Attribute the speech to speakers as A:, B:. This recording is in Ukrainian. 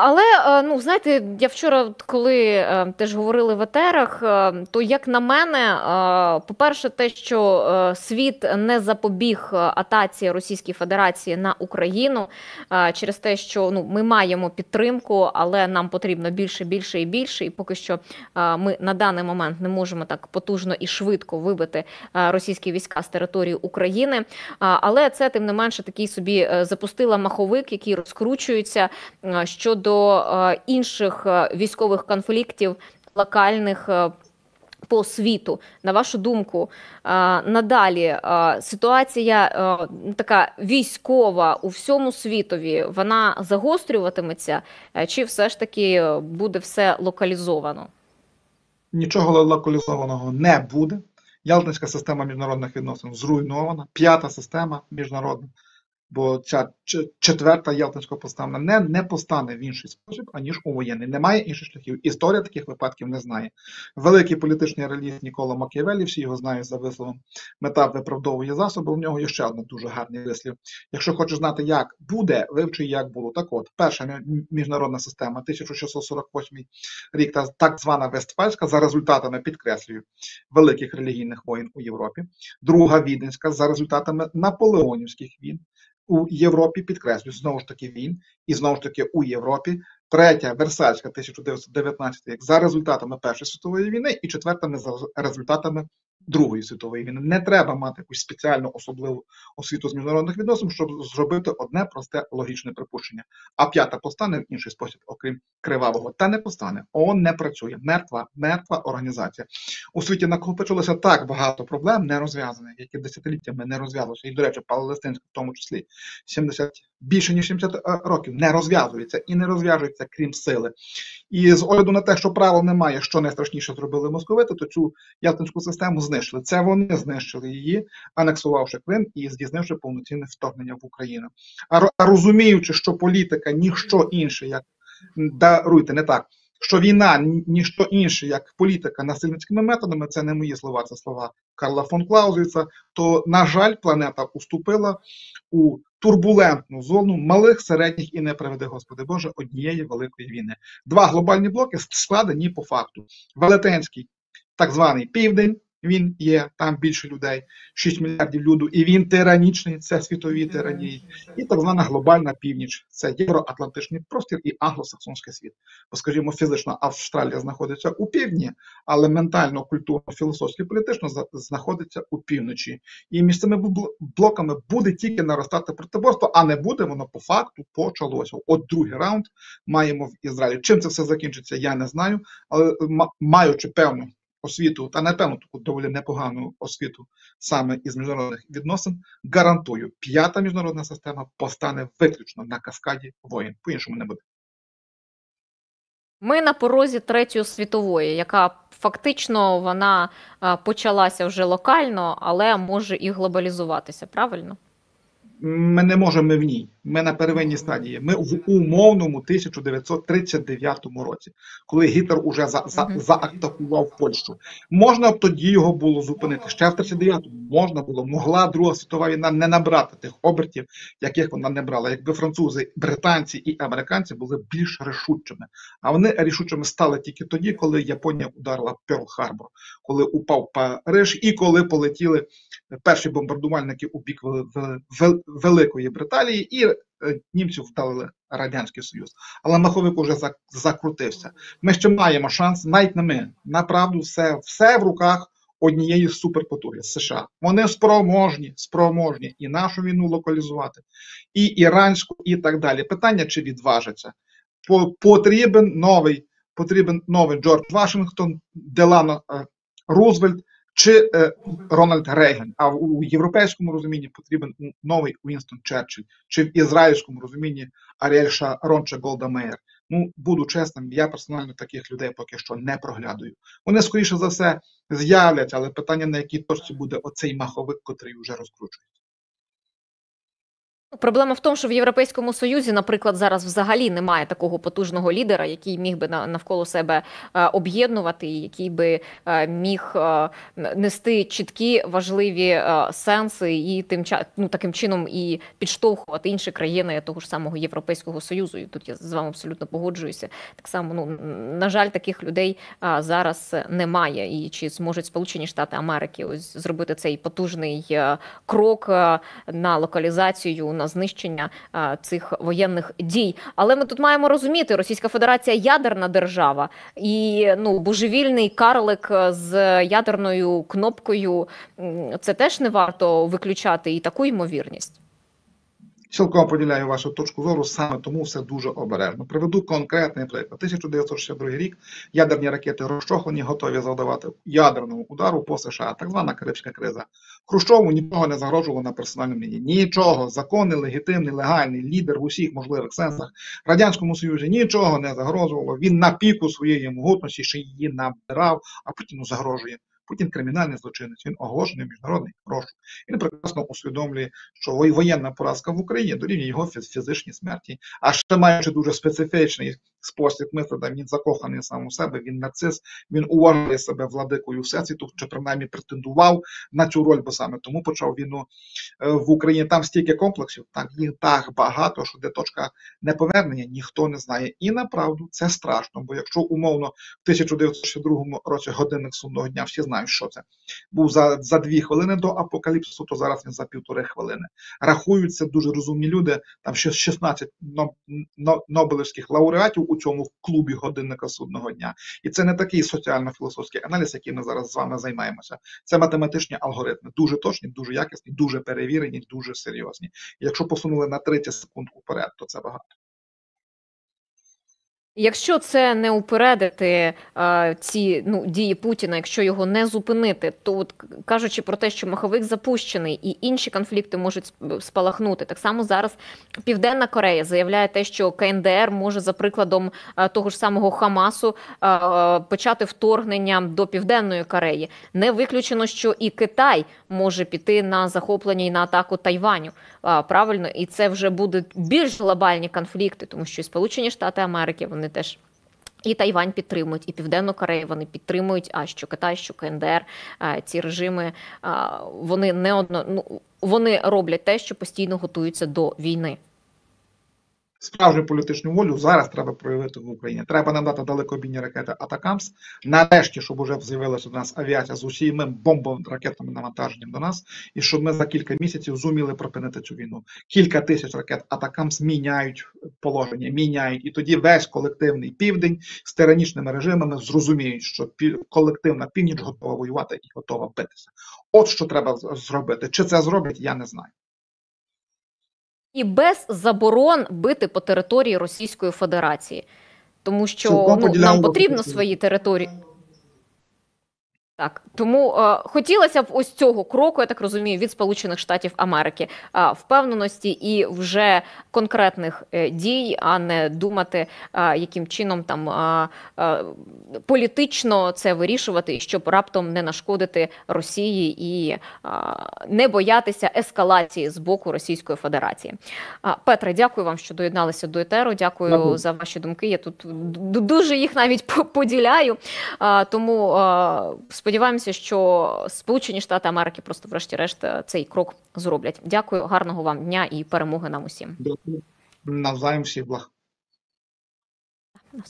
A: Але, ну, знаєте, я вчора, коли теж говорили в етерах, то, як на мене, по-перше, те, що світ не запобіг атаці Російської Федерації на Україну через те, що ну, ми маємо підтримку, але нам потрібно більше, більше і більше, і поки що ми на даний момент не можемо так потужно і швидко вибити російські війська з території України. Але це, тим не менше, такий собі запустила маховик, який розкручується щодо інших військових конфліктів локальних по світу. На вашу думку, надалі ситуація така військова у всьому світові, вона загострюватиметься, чи все ж таки буде все локалізовано?
B: Нічого локалізованого не буде. Ялтинська система міжнародних відносин зруйнована, п'ята система міжнародна, бо ця четверта Ялтинська постава не постане в інший спосіб, аніж у воєнний. Немає інших шляхів. Історія таких випадків не знає. Великий політичний реаліст Ніколо Макіавеллі, всі його знають за висловом «мета виправдовує засоби», у нього є ще один дуже гарний вислів. Якщо хочеш знати, як буде, вивчи, як було. Так от, перша міжнародна система, 1648 рік, так звана Вестфальська, за результатами, підкреслюю, великих релігійних воєн у Європі. Друга Віденська, за результатами наполеонівських війн у Європі, підкреслюю, знову ж таки війн, і знову ж таки у Європі. Третя Версальська, 1919 рік, за результатами Першої світової війни, і четверта за результатами Другої світової війни. Не треба мати якусь спеціальну особливу освіту з міжнародних відносин, щоб зробити одне просте логічне припущення. А п'ята постане в інший спосіб, окрім кривавого. Та не постане. ООН не працює. Мертва організація. У світі накопичилося так багато проблем нерозв'язаних, які десятиліттями не розв'язувалися. І, до речі, палестинська в тому числі більше ніж 70 років не розв'язується і не розв'яжується, крім сили. І з огляду на те, що правил немає, що найстрашніше зробили московити, то цю ялтинську систему знищили. Це вони знищили її, анексувавши Крим і здійснивши повноцінне вторгнення в Україну. А розуміючи, що політика ніщо інше, як даруйте, не так, що війна ніщо інше, як політика насильницькими методами, це не мої слова, це слова Карла фон Клаузевіца, то, на жаль, планета уступила у турбулентну зону малих, середніх і, не приведи, Господи Боже, однієї великої війни. Два глобальні блоки складені по факту. Велетенський, так званий Південь, він є, там більше людей, 6 мільярдів люду, і він тиранічний, це світові тиранії. І так звана глобальна північ, це євроатлантичний простір і англосаксонський світ. Бо, скажімо, фізично Австралія знаходиться у півдні, але ментально, культурно, філософськи, політично знаходиться у півночі. І між цими блоками буде тільки наростати протиборство, а не буде, воно по факту почалося. От другий раунд маємо в Ізраїлі. Чим це все закінчиться, я не знаю, але маючи певну освіту, та напевно таку доволі непогану освіту саме із міжнародних відносин, гарантую, п'ята міжнародна система постане виключно на каскаді воєн. По-іншому не буде.
A: Ми на порозі Третьої світової, яка фактично вона почалася вже локально, але може і глобалізуватися, правильно?
B: Ми не можемо в ній. Ми на первинній стадії. Ми в умовному 1939 році, коли Гітлер уже заатакував Польщу. Можна б тоді його було зупинити. Ще в 1939-му можна було. Могла Друга світова війна не набрати тих обертів, яких вона не брала. Якби французи, британці і американці були більш рішучими. А вони рішучими стали тільки тоді, коли Японія ударила Перл-Харбор, коли упав Париж і коли полетіли перші бомбардувальники у бік Великої Британії, і німців вдалили Радянський Союз. Але маховик уже закрутився. Ми ще маємо шанс, навіть не ми, направду все в руках однієї суперпотуги – США. Вони спроможні і нашу війну локалізувати, і іранську, і так далі. Питання, чи відважаться. Потрібен новий Джордж Вашингтон, Делано Рузвельт, чи Рональд Рейган. А у європейському розумінні потрібен новий Уінстон Черчилль, чи в ізраїльському розумінні Аріель Шарон чи Голда Меїр. Ну, буду чесним, я персонально таких людей поки що не проглядаю. Вони, скоріше за все, з'являться, але питання, на якій точці буде оцей маховик, котрий вже розкручується.
A: Проблема в тому, що в Європейському Союзі, наприклад, зараз взагалі немає такого потужного лідера, який міг би навколо себе об'єднувати, який би міг нести чіткі важливі сенси і таким чином і підштовхувати інші країни того ж самого Європейського Союзу. І тут я з вами абсолютно погоджуюся. Так само, на жаль, таких людей зараз немає. І чи зможуть Сполучені Штати Америки ось зробити цей потужний крок на локалізацію, на знищення цих воєнних дій. Але ми тут маємо розуміти, Російська Федерація ядерна держава, і божевільний карлик з ядерною кнопкою, це теж не варто виключати і таку ймовірність.
B: Цілком поділяю вашу точку зору, саме тому все дуже обережно. Приведу конкретний приклад. 1962 рік ядерні ракети розчохлені, готові завдавати ядерному удару по США, так звана Карибська криза. Хрущову нічого не загрожувало на персональному рівні. Нічого. Законний, легітимний, легальний лідер в усіх можливих сенсах. Радянському Союзі нічого не загрожувало. Він на піку своєї могутності ще її набирав, а Путіну загрожує. Путін кримінальний злочинець, він оголошений міжнародний розшук. Він прекрасно усвідомлює, що воєнна поразка в Україні дорівнює його фізичній смерті. А ще маючи дуже специфічний спосіб мислення, він закоханий сам у себе, він нацист, він вважає себе владикою всесвіту, чи принаймні претендував на цю роль, бо саме тому почав війну в Україні. Там стільки комплексів, їх так багато, що де точка неповернення, ніхто не знає. І направду це страшно, бо якщо умовно в 1962 році годинник судного дня, всі знають, що це, був за 2 хвилини до апокаліпсису, то зараз він за 1,5 хвилини. Рахуються дуже розумні люди, там ще 16 нобелівських лауреатів у цьому клубі годинника судного дня. І це не такий соціально-філософський аналіз, яким ми зараз з вами займаємося. Це математичні алгоритми, дуже точні, дуже якісні, дуже перевірені, дуже серйозні. І якщо посунули на 30 секунд уперед, то це багато.
A: Якщо це не упередити ці дії Путіна, якщо його не зупинити, то от, кажучи про те, що маховик запущений і інші конфлікти можуть спалахнути. Так само зараз Південна Корея заявляє те, що КНДР може, за прикладом того ж самого Хамасу, почати вторгнення до Південної Кореї. Не виключено, що і Китай може піти на захоплення і на атаку Тайваню. Правильно? І це вже будуть більш глобальні конфлікти, тому що і Сполучені Штати Америки, вони теж і Тайвань підтримують, і Південну Корею вони підтримують, а що Китай, що КНДР, ці режими, вони роблять те, що постійно готуються до війни.
B: Справжню політичну волю зараз треба проявити в Україні. Треба нам дати далекобійні ракети Атакамс. Нарешті, щоб уже з'явилася у нас авіація з усіма бомбо-ракетними навантаженням до нас, і щоб ми за кілька місяців зуміли припинити цю війну. Кілька тисяч ракет Атакамс міняють положення, міняють. І тоді весь колективний південь з тиранічними режимами зрозуміють, що колективна північ готова воювати і готова битися. От що треба зробити. Чи це зроблять, я не знаю.
A: І без заборон бити по території Російської Федерації. Тому що нам потрібно свої території. Так, тому хотілося б ось цього кроку, я так розумію, від Сполучених Штатів Америки, впевненості і вже конкретних дій, а не думати, яким чином там політично це вирішувати, щоб раптом не нашкодити Росії і не боятися ескалації з боку Російської Федерації. Петре, дякую вам, що доєдналися до етеру, дякую за ваші думки, я тут дуже їх навіть поділяю, тому сподіваємося, що Сполучені Штати Америки просто врешті-решт цей крок зроблять. Дякую, гарного вам дня і перемоги нам усім.
B: Навзаєм, всіх благ.